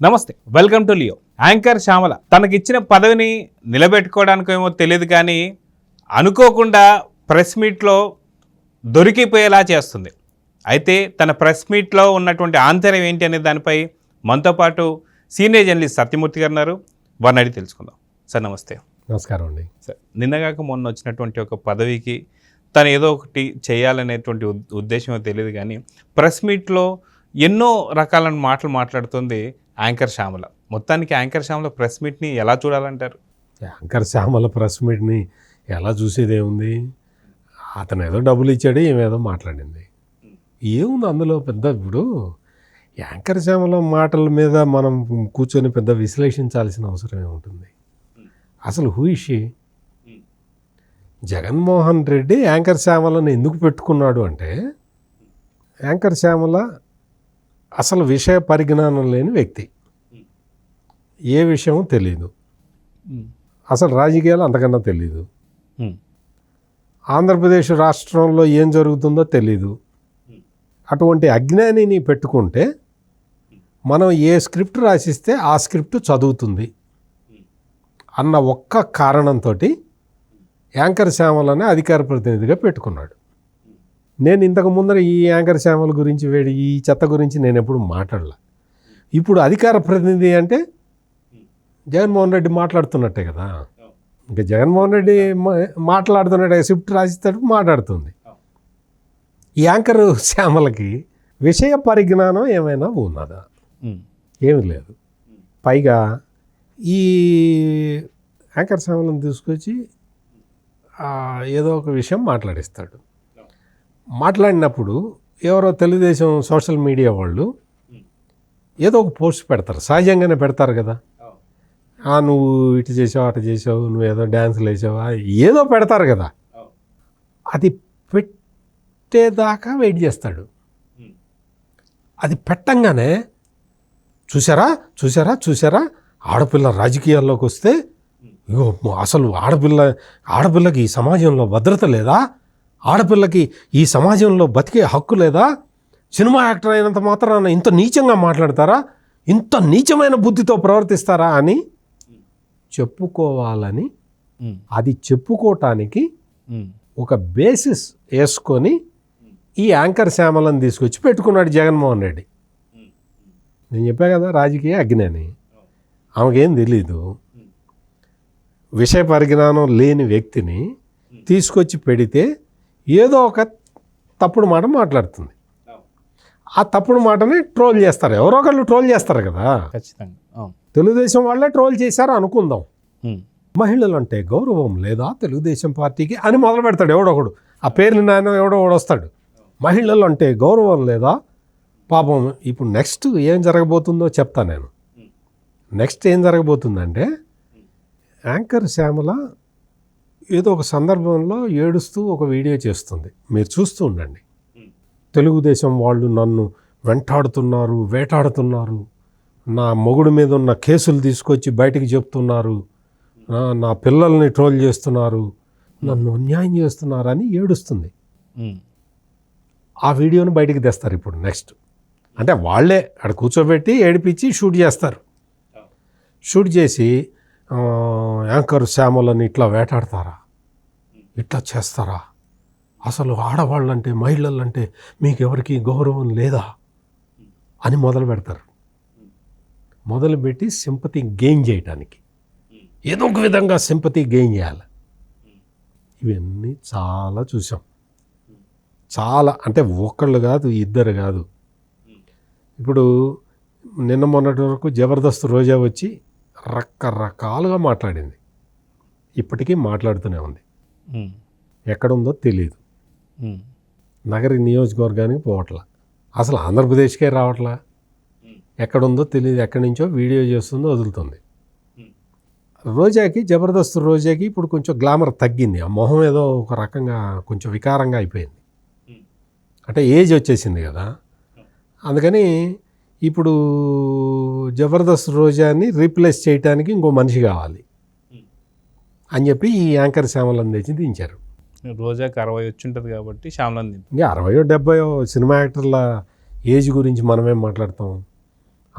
నమస్తే, welcome to Leo. Anchor Shyamala తనకిచ్చిన పదవిని నిలబెట్టుకోవడానికేమో తెలియదు కానీ అనుకోకుండా ప్రెస్ మీట్లో దొరికిపోయేలా చేస్తుంది. అయితే తన ప్రెస్ మీట్లో ఉన్నటువంటి ఆంతర్యం ఏంటి అనే దానిపై మనతో పాటు సీనియర్ జర్నలిస్ట్ సత్యమూర్తి గారు ఉన్నారు. వారిని అడిగి తెలుసుకుందాం. సార్ నమస్తే. నమస్కారం అండి. సార్, నిన్నగాక మొన్న వచ్చినటువంటి ఒక పదవికి తను ఏదో ఒకటి చేయాలనేటువంటి ఉద్దేశమో తెలియదు కానీ ప్రెస్ మీట్లో ఎన్నో రకాల మాటలు మాట్లాడుతుంది యాంకర్ శ్యామల. మొత్తానికి యాంకర్ శ్యామల ప్రెస్ మీట్ని ఎలా చూడాలంటారు? యాంకర్ శ్యామల ప్రెస్ మీట్ని ఎలా చూసేదేముంది? అతను ఏదో డబ్బులు ఇచ్చాడు, ఏమేదో మాట్లాడింది. ఏముంది అందులో పెద్ద? ఇప్పుడు యాంకర్ శ్యామల మాటల మీద మనం కూర్చొని పెద్ద విశ్లేషించాల్సిన అవసరం ఏముంటుంది? అసలు who is she? Jaganmohan Reddy anchor శ్యామలను ఎందుకు పెట్టుకున్నాడు అంటే, యాంకర్ శ్యామల అసలు విషయ పరిజ్ఞానం లేని వ్యక్తి, ఏ విషయం తెలీదు, అసలు రాజకీయాలు అంతకన్నా తెలీదు, ఆంధ్రప్రదేశ్ రాష్ట్రంలో ఏం జరుగుతుందో తెలీదు. అటువంటి అజ్ఞానిని పెట్టుకుంటే మనం ఏ స్క్రిప్ట్ రాసిస్తే ఆ స్క్రిప్ట్ చదువుతుంది అన్న ఒక్క కారణంతో యాంకర్ శ్యామలని అధికార ప్రతినిధిగా పెట్టుకున్నాడు. నేను ఇంతకు ముందర ఈ యాంకర్ శ్యామల గురించి ఈ చెత్త గురించి నేను ఎప్పుడు మాట్లాడలే. ఇప్పుడు అధికార ప్రతినిధి అంటే జగన్మోహన్ రెడ్డి మాట్లాడుతున్నట్టే కదా. ఇంకా జగన్మోహన్ రెడ్డి మాట్లాడుతున్నట్టే, స్క్రిప్ట్ రాసిస్తాడు, మాట్లాడుతుంది. ఈ యాంకర్ శ్యామలకి విషయ పరిజ్ఞానం ఏమైనా ఉన్నదా? ఏమీ లేదు. పైగా ఈ యాంకర్ శ్యామలను తీసుకొచ్చి ఏదో ఒక విషయం మాట్లాడిస్తాడు. మాట్లాడినప్పుడు ఎవరో తెలుగుదేశం సోషల్ మీడియా వాళ్ళు ఏదో ఒక పోస్ట్ పెడతారు, సహజంగానే పెడతారు కదా. నువ్వు ఇటు చేసావు, అటు చేసావు, నువ్వు ఏదో డ్యాన్సులు వేసావా, ఏదో పెడతారు కదా. అది పెట్టేదాకా వెయిట్ చేస్తాడు. అది పెట్టంగానే చూసారా చూసారా చూసారా ఆడపిల్ల రాజకీయాల్లోకి వస్తే ఇగో అసలు ఆడపిల్లకి ఈ సమాజంలో భద్రత లేదా, ఆడపిల్లకి ఈ సమాజంలో బతికే హక్కు లేదా, సినిమా యాక్టర్ అయినంత మాత్రాన ఇంత నీచంగా మాట్లాడతారా, ఇంత నీచమైన బుద్ధితో ప్రవర్తిస్తారా అని చెప్పుకోవాలని, అది చెప్పుకోవటానికి ఒక బేసిస్ వేసుకొని ఈ యాంకర్ శ్యామలను తీసుకొచ్చి పెట్టుకున్నాడు జగన్మోహన్ రెడ్డి. నేను చెప్పా కదా, రాజకీయ అజ్ఞాని, ఆమెకేం తెలీదు. విషయ పరిజ్ఞానం లేని వ్యక్తిని తీసుకొచ్చి పెడితే ఏదో ఒక తప్పుడు మాట మాట్లాడుతుంది. ఆ తప్పుడు మాటని ట్రోల్ చేస్తారు, ఎవరో ఒకళ్ళు ట్రోల్ చేస్తారు కదా. ఖచ్చితంగా తెలుగుదేశం వాళ్ళే ట్రోల్ చేశారు అనుకుందాం. మహిళలు అంటే గౌరవం లేదా తెలుగుదేశం పార్టీకి అని మొదలు పెడతాడు ఎవడొకడు. ఆ పేర్లు నాయన ఎవడో ఒకడు వస్తాడు, మహిళలు అంటే గౌరవం లేదా. పాపం ఇప్పుడు నెక్స్ట్ ఏం జరగబోతుందో చెప్తా నేను. నెక్స్ట్ ఏం జరగబోతుందంటే, యాంకర్ శ్యామల ఏదో ఒక సందర్భంలో ఏడుస్తూ ఒక వీడియో చేస్తుంది, మీరు చూస్తూ ఉండండి. తెలుగుదేశం వాళ్ళు నన్ను వెంటాడుతున్నారు, వేటాడుతున్నారు, నా మొగుడు మీద ఉన్న కేసులు తీసుకొచ్చి బయటికి చెప్తున్నారు, నా పిల్లల్ని ట్రోల్ చేస్తున్నారు, నన్ను అన్యాయం చేస్తున్నారు అని ఏడుస్తుంది. ఆ వీడియోని బయటికి తెస్తారు ఇప్పుడు నెక్స్ట్. అంటే వాళ్ళే అక్కడ కూర్చోబెట్టి ఏడిపించి షూట్ చేస్తారు. షూట్ చేసి యాంకర్ శ్యామలని ఇట్లా వేటాడతారా, ఇట్లా చేస్తారా, అసలు ఆడవాళ్ళంటే మహిళలంటే మీకు ఎవరికి గౌరవం లేదా అని మొదలు పెడతారు. మొదలుపెట్టి సింపతి గెయిన్ చేయటానికి ఏదో ఒక విధంగా సింపతి గెయిన్ చేయాలి. ఇవన్నీ చాలా చూసాం, చాలా. అంటే ఒకళ్ళు కాదు, ఇద్దరు కాదు. ఇప్పుడు నిన్న మొన్నటి వరకు జబర్దస్త్ రోజా వచ్చి రకరకాలుగా మాట్లాడింది, ఇప్పటికీ మాట్లాడుతూనే ఉంది. ఎక్కడుందో తెలియదు, నగరి నియోజకవర్గానికి పోవట్లా, అసలు ఆంధ్రప్రదేశ్కే రావట్లా, ఎక్కడుందో తెలియదు, ఎక్కడి నుంచో వీడియో చేస్తుందో వదులుతుంది. రోజాకి, జబర్దస్త్ రోజాకి ఇప్పుడు కొంచెం గ్లామర్ తగ్గింది, ఆ మొహం ఏదో ఒక రకంగా కొంచెం వికారంగా అయిపోయింది. అంటే ఏజ్ వచ్చేసింది కదా, అందుకని ఇప్పుడు జబర్దస్త్ రోజాని రీప్లేస్ చేయడానికి ఇంకో మనిషి కావాలి అని చెప్పి ఈ యాంకర్ శ్యామలను తెచ్చి దించారు. రోజాకి 60 వచ్చి ఉంటుంది కాబట్టి శ్యామలని ఇంకా 60 70 సినిమా యాక్టర్ల ఏజ్ గురించి మనమేం మాట్లాడతాం.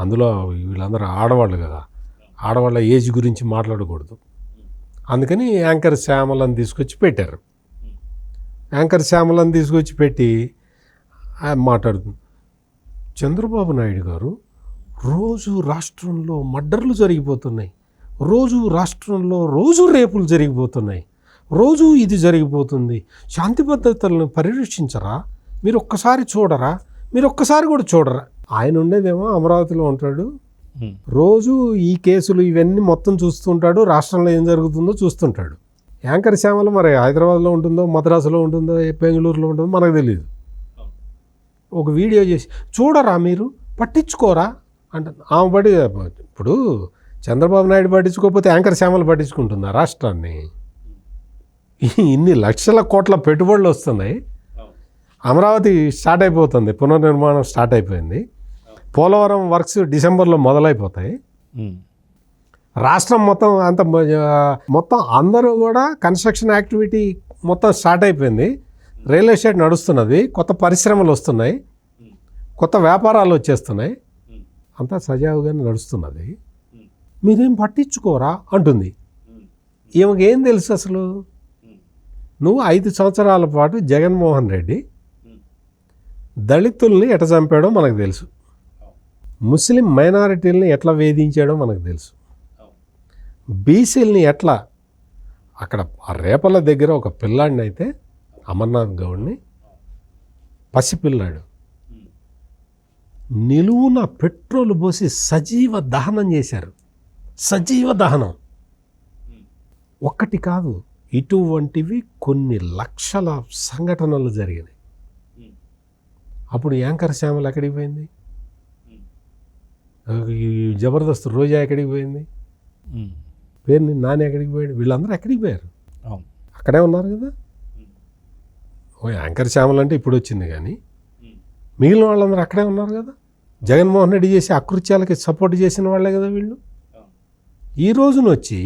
అందులో వీళ్ళందరూ ఆడవాళ్ళు కదా, ఆడవాళ్ళ ఏజ్ గురించి మాట్లాడకూడదు. అందుకని యాంకర్ శ్యామలను తీసుకొచ్చి పెట్టారు. యాంకర్ శ్యామలను తీసుకొచ్చి పెట్టి మాట్లాడుతుంది. చంద్రబాబు నాయుడు గారు రోజు రాష్ట్రంలో మర్డర్లు జరిగిపోతున్నాయి, రోజు రాష్ట్రంలో రోజు రేపులు జరిగిపోతున్నాయి, రోజు ఇది జరిగిపోతుంది, శాంతి భద్రతలను పరిరక్షించరా, మీరు ఒక్కసారి చూడరా, మీరు ఒక్కసారి కూడా చూడరా. ఆయన ఉండేదేమో అమరావతిలో ఉంటాడు, రోజు ఈ కేసులు ఇవన్నీ మొత్తం చూస్తుంటాడు, రాష్ట్రంలో ఏం జరుగుతుందో చూస్తుంటాడు. యాంకర్ శ్యామల మరి హైదరాబాద్లో ఉంటుందో, మద్రాసులో ఉంటుందో, బెంగళూరులో ఉంటుందో మనకు తెలియదు. ఒక వీడియో చేసి చూడరా, మీరు పట్టించుకోరా అంటే ఆమె పడి. ఇప్పుడు చంద్రబాబు నాయుడు పట్టించుకోకపోతే యాంకర్ శ్యామల పట్టించుకుంటుందా రాష్ట్రాన్ని? ఇన్ని లక్షల కోట్ల పెట్టుబడులు వస్తున్నాయి, అమరావతి స్టార్ట్ అయిపోతుంది, పునర్నిర్మాణం స్టార్ట్ అయిపోయింది, పోలవరం వర్క్స్ డిసెంబర్లో మొదలైపోతాయి, రాష్ట్రం మొత్తం అందరూ కూడా కన్స్ట్రక్షన్ యాక్టివిటీ మొత్తం స్టార్ట్ అయిపోయింది, రియల్ ఎస్టేట్ నడుస్తున్నది, కొత్త పరిశ్రమలు వస్తున్నాయి, కొత్త వ్యాపారాలు వచ్చేస్తున్నాయి, అంతా సజావుగానే నడుస్తున్నది, మీరేం పట్టించుకోరా అంటుంది. ఈమెకేం తెలుసు అసలు? నువ్వు 5 సంవత్సరాల పాటు జగన్మోహన్ రెడ్డి దళితుల్ని ఎట్లా చంపాడో మనకు తెలుసు, ముస్లిం మైనారిటీలని ఎట్లా వేధించాడో మనకు తెలుసు, బీసీలని ఎట్లా అక్కడ ఆ రేపల దగ్గర ఒక పిల్లాడిని అయితే అమర్నాథ్ గౌడ్ని పసిపిల్లాడు నిలువున పెట్రోల్ పోసి సజీవ దహనం చేశారు. సజీవ దహనం ఒక్కటి కాదు, ఇటువంటివి కొన్ని లక్షల సంఘటనలు జరిగినాయి. అప్పుడు యాంకర్ శ్యామల ఎక్కడికి పోయింది? ఈ జబర్దస్త్ రోజా ఎక్కడికి పోయింది? పేరుని నాని ఎక్కడికి పోయాడు? వీళ్ళందరూ ఎక్కడికి పోయారు? అక్కడే ఉన్నారు కదా. ఓ యాంకర్ శ్యామల అంటే ఇప్పుడు వచ్చింది, కానీ మిగిలిన వాళ్ళందరూ అక్కడే ఉన్నారు కదా. జగన్మోహన్ రెడ్డి చేసే అకృత్యాలకి సపోర్ట్ చేసిన వాళ్ళే కదా వీళ్ళు. ఈ రోజున వచ్చి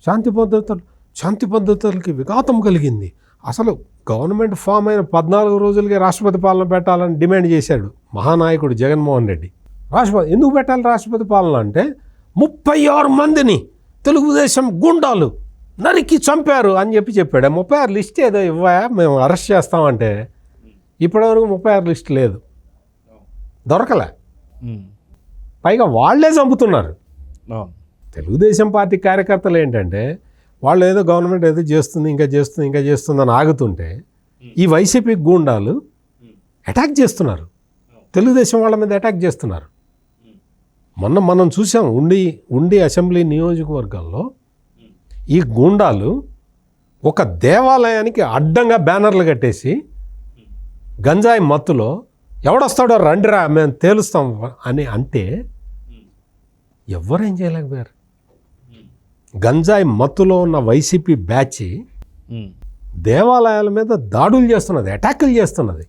శాంతి భద్రతలకి విఘాతం కలిగింది, అసలు గవర్నమెంట్ ఫామ్ అయిన 14 రోజులకే రాష్ట్రపతి పాలన పెట్టాలని డిమాండ్ చేశాడు మహానాయకుడు జగన్మోహన్ రెడ్డి. ఎందుకు పెట్టాలి రాష్ట్రపతి పాలన అంటే 36 మందిని తెలుగుదేశం గుండాలు నరికి చంపారు అని చెప్పాడు. 36 లిస్ట్ ఏదో ఇవ్వా, మేము అరెస్ట్ చేస్తామంటే ఇప్పటివరకు 36 లిస్ట్ లేదు, దొరకలే. పైగా వాళ్ళే చంపుతున్నారు. తెలుగుదేశం పార్టీ కార్యకర్తలు ఏంటంటే వాళ్ళు ఏదో గవర్నమెంట్ ఏదో చేస్తుంది, ఇంకా చేస్తుంది అని ఆగుతుంటే ఈ వైసీపీ గూండాలు అటాక్ చేస్తున్నారు, తెలుగుదేశం వాళ్ళ మీద అటాక్ చేస్తున్నారు. మనం చూసాం ఉండి అసెంబ్లీ నియోజకవర్గాల్లో ఈ గూండాలు ఒక దేవాలయానికి అడ్డంగా బ్యానర్లు కట్టేసి గంజాయి మత్తులో ఎవడొస్తాడో రండిరా మేము తేలుస్తాం అని అంటే ఎవరేం చేయలేకపోయారు. గంజాయి మత్తులో ఉన్న వైసీపీ బ్యాచ్ దేవాలయాల మీద దాడులు చేస్తున్నది, అటాకులు చేస్తున్నది.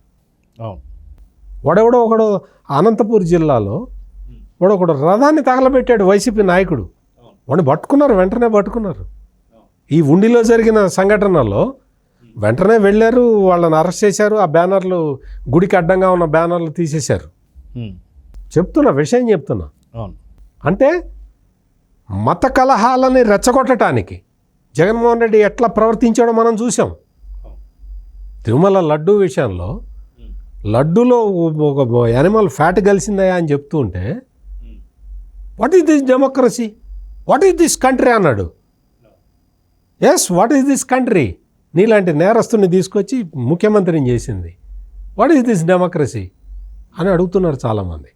ఒకడు అనంతపూర్ జిల్లాలో ఒకడు రథాన్ని తగలబెట్టాడు వైసీపీ నాయకుడు, వాడిని వెంటనే పట్టుకున్నారు. ఈ ఉండిలో జరిగిన సంఘటనలో వెంటనే వెళ్ళారు, వాళ్ళని అరెస్ట్ చేశారు, ఆ బ్యానర్లు గుడికి అడ్డంగా ఉన్న బ్యానర్లు తీసేశారు. విషయం చెప్తున్నా అంటే మత కలహాలని రెచ్చగొట్టడానికి జగన్మోహన్ రెడ్డి ఎట్లా ప్రవర్తించాడో మనం చూసాం. తిరుమల లడ్డూ విషయంలో లడ్డూలో ఒక యానిమల్ ఫ్యాట్ కలిసిందయా అని చెప్తూ ఉంటే what is this democracy, what is this country అన్నాడు. Yes, what is this country? నీలాంటి నేరస్తుని తీసుకొచ్చి ముఖ్యమంత్రిని చేసింది, వాట్ ఈస్ దిస్ డెమోక్రసీ అని అడుగుతున్నారు చాలామంది.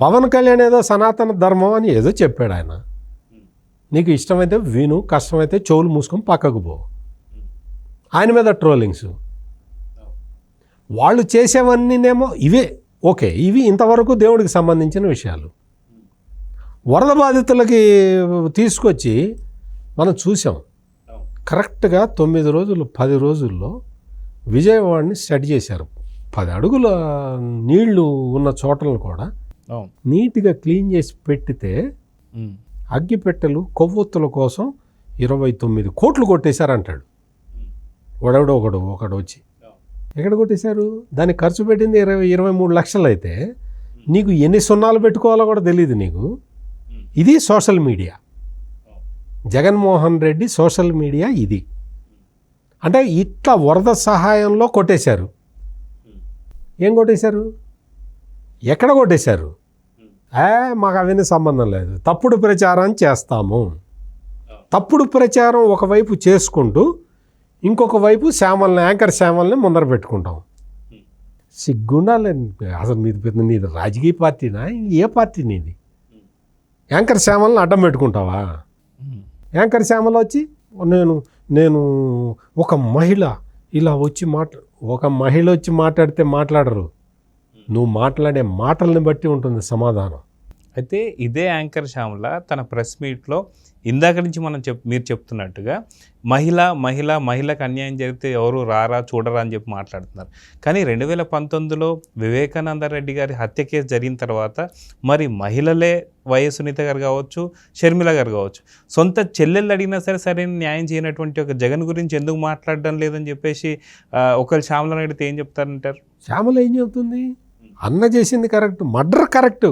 పవన్ కళ్యాణ్ ఏదో సనాతన ధర్మం అని ఏదో చెప్పాడు ఆయన. నీకు ఇష్టమైతే విను, కష్టమైతే చెవులు మూసుకొని పక్కకు పో. ఆయన మీద ట్రోలింగ్స్ వాళ్ళు చేసేవన్నీనేమో ఇవే. ఓకే, ఇవి ఇంతవరకు దేవుడికి సంబంధించిన విషయాలు. వరద బాధితులకి తీసుకొచ్చి మనం చూసాం. కరెక్ట్గా 9 రోజులు 10 రోజుల్లో విజయవాడని సెట్ చేశారు. 10 అడుగుల నీళ్లు ఉన్న చోటలను కూడా నీట్గా క్లీన్ చేసి పెట్టితే అగ్గిపెట్టెలు కొవ్వొత్తుల కోసం 29 కోట్లు కొట్టేశారంటాడు ఒకడు వచ్చి. ఎక్కడ కొట్టేశారు? దానికి ఖర్చు పెట్టింది 23 లక్షలు అయితే నీకు ఎన్ని సున్నాలు పెట్టుకోవాలో కూడా తెలియదు నీకు. ఇది social media. Jaganmohan Reddy social media ఇది. అంటే ఇట్లా వరద సహాయంలో కొట్టేశారు. ఏం కొట్టేశారు? ఎక్కడ కొట్టేశారు? మాకు అవన్నీ సంబంధం లేదు, తప్పుడు ప్రచారం చేస్తాము. తప్పుడు ప్రచారం ఒకవైపు చేసుకుంటూ ఇంకొక వైపు యాంకర్ శ్యామల్ని ముందర పెట్టుకుంటాం. సిగ్గుండాలి అసలు. నీది రాజకీయ పార్టీనా? ఏ పార్టీ నీది? యాంకర్ శ్యామల్ని అడ్డం పెట్టుకుంటావా? యాంకర్ శ్యామల వచ్చి నేను ఒక మహిళ ఇలా వచ్చి ఒక మహిళ వచ్చి మాట్లాడితే మాట్లాడరు. నువ్వు మాట్లాడే మాటల్ని బట్టి ఉంటుంది సమాధానం. అయితే ఇదే యాంకర్ శ్యామల తన ప్రెస్ మీట్లో ఇందాక నుంచి మీరు చెప్తున్నట్టుగా మహిళకు అన్యాయం జరిగితే ఎవరు రారా చూడరా అని చెప్పి మాట్లాడుతున్నారు. కానీ 2019లో వివేకానంద రెడ్డి గారి హత్య కేసు జరిగిన తర్వాత మరి మహిళలే వైఎస్ సునీత గారు కావచ్చు, షర్మిల గారు కావచ్చు, సొంత చెల్లెళ్ళు అడిగినా సరైన న్యాయం చేయనటువంటి ఒక జగన్ గురించి ఎందుకు మాట్లాడడం లేదని చెప్పేసి ఒకళ్ళు శ్యామలను అడిగితే ఏం చెప్తారంటారు? శ్యామల ఏం చెప్తుంది? అన్న చేసింది కరెక్ట్, మర్డర్ కరెక్ట్.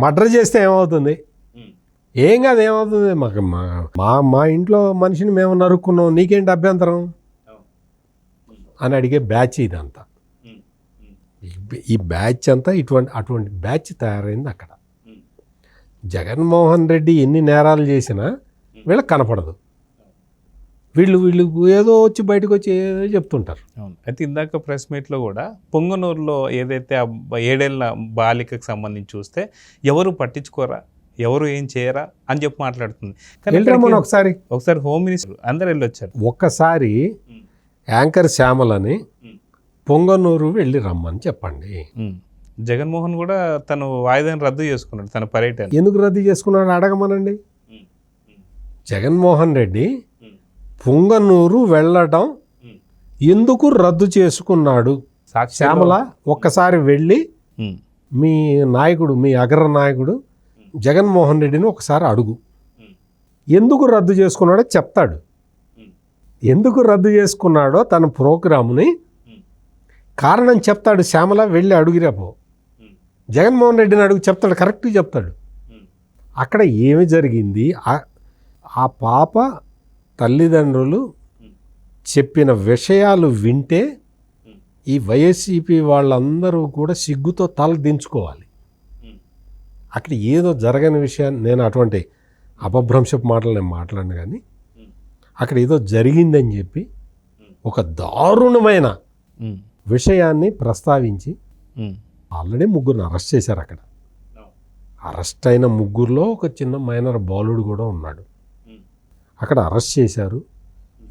మర్డర్ చేస్తే ఏమవుతుంది? ఏం కాదు, ఏమవుతుంది? మాకు మా ఇంట్లో మనిషిని మేము నరుక్కున్నాం, నీకేంటి అభ్యంతరం అని అడిగే బ్యాచ్ ఇదంతా. ఈ బ్యాచ్ అంతా అటువంటి బ్యాచ్ తయారైంది అక్కడ. జగన్మోహన్ రెడ్డి ఎన్ని నేరాలు చేసినా వీళ్ళకి కనపడదు. వీళ్ళు ఏదో వచ్చి బయటకు వచ్చి ఏదో చెప్తుంటారు. అవును. అయితే ఇందాక ప్రెస్ మీట్లో కూడా పొంగనూరులో ఏదైతే 7 ఏళ్ల బాలికకు సంబంధించి చూస్తే ఎవరు పట్టించుకోరా, ఎవరు ఏం చేయరా అని చెప్పి మాట్లాడుతుంది. కానీ ఒకసారి హోమ్ మినిస్టర్ అందరు వెళ్ళొచ్చారు. ఒక్కసారి యాంకర్ శ్యామలని పొంగనూరు వెళ్ళి రమ్మని చెప్పండి. జగన్మోహన్ కూడా తను వాయిదాన్ని రద్దు చేసుకున్నాడు తన పర్యటన. ఎందుకు రద్దు చేసుకున్నాడు అడగమనండి. జగన్మోహన్ రెడ్డి పొంగనూరు వెళ్ళటం ఎందుకు రద్దు చేసుకున్నాడు? శ్యామల ఒక్కసారి వెళ్ళి మీ నాయకుడు, మీ అగ్ర నాయకుడు జగన్మోహన్ రెడ్డిని ఒకసారి అడుగు. ఎందుకు రద్దు చేసుకున్నాడో చెప్తాడు. ఎందుకు రద్దు చేసుకున్నాడో తన ప్రోగ్రాముని కారణం చెప్తాడు. శ్యామల వెళ్ళి అడుగురాపో, జగన్మోహన్ రెడ్డిని అడుగు, చెప్తాడు, కరెక్ట్గా చెప్తాడు. అక్కడ ఏమి జరిగింది, ఆ పాప తల్లిదండ్రులు చెప్పిన విషయాలు వింటే ఈ వైఎస్సీపీ వాళ్ళందరూ కూడా సిగ్గుతో తల దించుకోవాలి. అక్కడ ఏదో జరగని విషయాన్ని, నేను అటువంటి అపభ్రంశపు మాటలు నేను మాట్లాడను, కానీ అక్కడ ఏదో జరిగిందని చెప్పి ఒక దారుణమైన విషయాన్ని ప్రస్తావించి ఆల్రెడీ 3 అరెస్ట్ చేశారు. అక్కడ అరెస్ట్ అయిన 3లో ఒక చిన్న మైనర్ బాలుడు కూడా ఉన్నాడు. అక్కడ అరెస్ట్ చేశారు.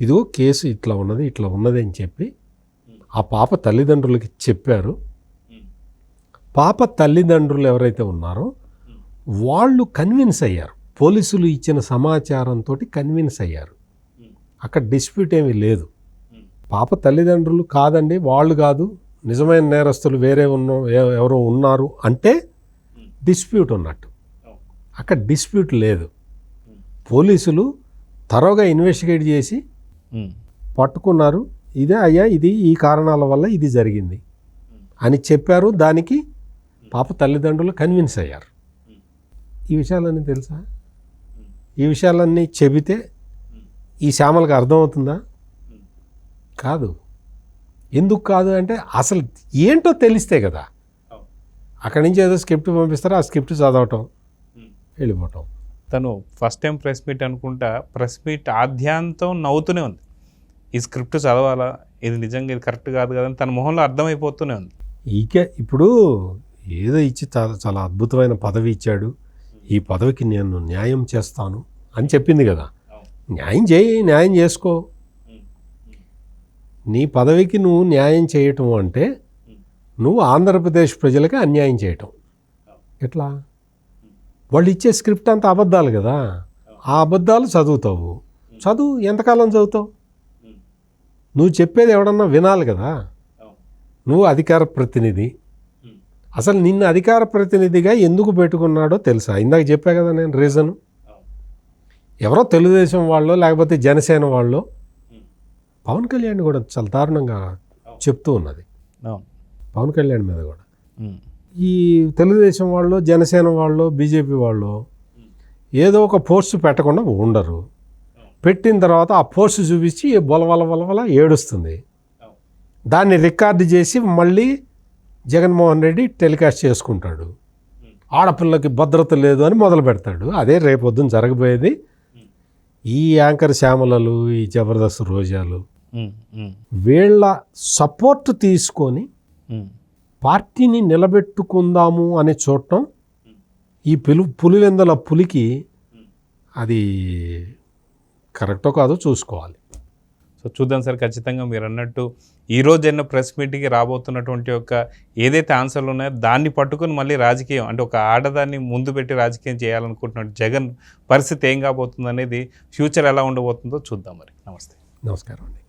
ఇదిగో కేసు ఇట్లా ఉన్నది అని చెప్పి ఆ పాప తల్లిదండ్రులకి చెప్పారు. పాప తల్లిదండ్రులు ఎవరైతే ఉన్నారో వాళ్ళు కన్విన్స్ అయ్యారు. పోలీసులు ఇచ్చిన సమాచారంతో కన్విన్స్ అయ్యారు. అక్కడ డిస్ప్యూట్ ఏమీ లేదు. పాప తల్లిదండ్రులు కాదండి, వాళ్ళు కాదు, నిజమైన నేరస్తులు వేరే ఎవరో ఉన్నారు అంటే డిస్ప్యూట్ ఉన్నట్టు. అక్కడ డిస్ప్యూట్ లేదు. పోలీసులు తరోగా ఇన్వెస్టిగేట్ చేసి పట్టుకున్నారు. ఇదే అయ్యా, ఇది ఈ కారణాల వల్ల ఇది జరిగింది అని చెప్పారు. దానికి పాప తల్లిదండ్రులు కన్విన్స్ అయ్యారు. ఈ విషయాలన్నీ తెలుసా? ఈ విషయాలన్నీ చెబితే ఈ శ్యామలకు అర్థమవుతుందా? కాదు. ఎందుకు కాదు అంటే అసలు ఏంటో తెలిస్తే కదా. అక్కడి నుంచి ఏదో స్క్రిప్ట్ పంపిస్తారో ఆ స్క్రిప్ట్ చదవటం, వెళ్ళిపోవటం. తను ఫస్ట్ టైం ప్రెస్ మీట్ అనుకుంటా, ప్రెస్ మీట్ ఆద్యాంతం నవ్వుతూనే ఉంది. ఈ స్క్రిప్ట్ చదవాలా, ఇది నిజంగా ఇది కరెక్ట్ కాదు కదా అని తన మొహంలో అర్థమైపోతూనే ఉంది. ఇప్పుడు ఏదో ఇచ్చి చాలా అద్భుతమైన పదవి ఇచ్చాడు, ఈ పదవికి నేను న్యాయం చేస్తాను అని చెప్పింది కదా. న్యాయం చేసుకో. నీ పదవికి నువ్వు న్యాయం చేయటం అంటే నువ్వు ఆంధ్రప్రదేశ్ ప్రజలకి అన్యాయం చేయటం. ఎట్లా? వాళ్ళు ఇచ్చే స్క్రిప్ట్ అంతా అబద్ధాలు కదా. ఆ అబద్ధాలు చదువుతావు. ఎంతకాలం చదువుతావు? నువ్వు చెప్పేది ఎవడన్నా వినాలి కదా. నువ్వు అధికార ప్రతినిధి. అసలు నిన్ను అధికార ప్రతినిధిగా ఎందుకు పెట్టుకున్నాడో తెలుసా? ఇందాక చెప్పా కదా నేను రీజను. ఎవరో తెలుగుదేశం వాళ్ళు లేకపోతే జనసేన వాళ్ళు. పవన్ కళ్యాణ్ కూడా చాలా దారుణంగా చెప్తూ ఉన్నది. పవన్ కళ్యాణ్ మీద కూడా ఈ తెలుగుదేశం వాళ్ళు, జనసేన వాళ్ళు, బీజేపీ వాళ్ళు ఏదో ఒక పోస్ట్ పెట్టకుండా ఉండరు. పెట్టిన తర్వాత ఆ పోస్ట్ చూపించి బొలవల ఏడుస్తుంది. దాన్ని రికార్డు చేసి మళ్ళీ జగన్మోహన్ రెడ్డి టెలికాస్ట్ చేసుకుంటాడు. ఆడపిల్లకి భద్రత లేదు అని మొదలు పెడతాడు. అదే రేపొద్దున జరగబోయేది. ఈ యాంకర్ శ్యామలలు, ఈ జబర్దస్త్ రోజాలు వీళ్ళ సపోర్ట్ తీసుకొని పార్టీని నిలబెట్టుకుందాము అని చూడటం ఈ పులివెందుల పులికి అది కరెక్టో కాదో చూసుకోవాలి. సో చూద్దాం సార్. ఖచ్చితంగా మీరు అన్నట్టు ఈరోజు ఎన్న ప్రెస్ మీటింగ్కి రాబోతున్నటువంటి యొక్క ఏదైతే ఆన్సర్లు ఉన్నాయో దాన్ని పట్టుకొని మళ్ళీ రాజకీయం అంటే ఒక ఆడదాన్ని ముందు పెట్టి రాజకీయం చేయాలనుకుంటున్నాడు జగన్ పరిస్థితి ఏం కాబోతుంది అనేది, ఫ్యూచర్ ఎలా ఉండబోతుందో చూద్దాం. మరి నమస్తే. నమస్కారం అండి.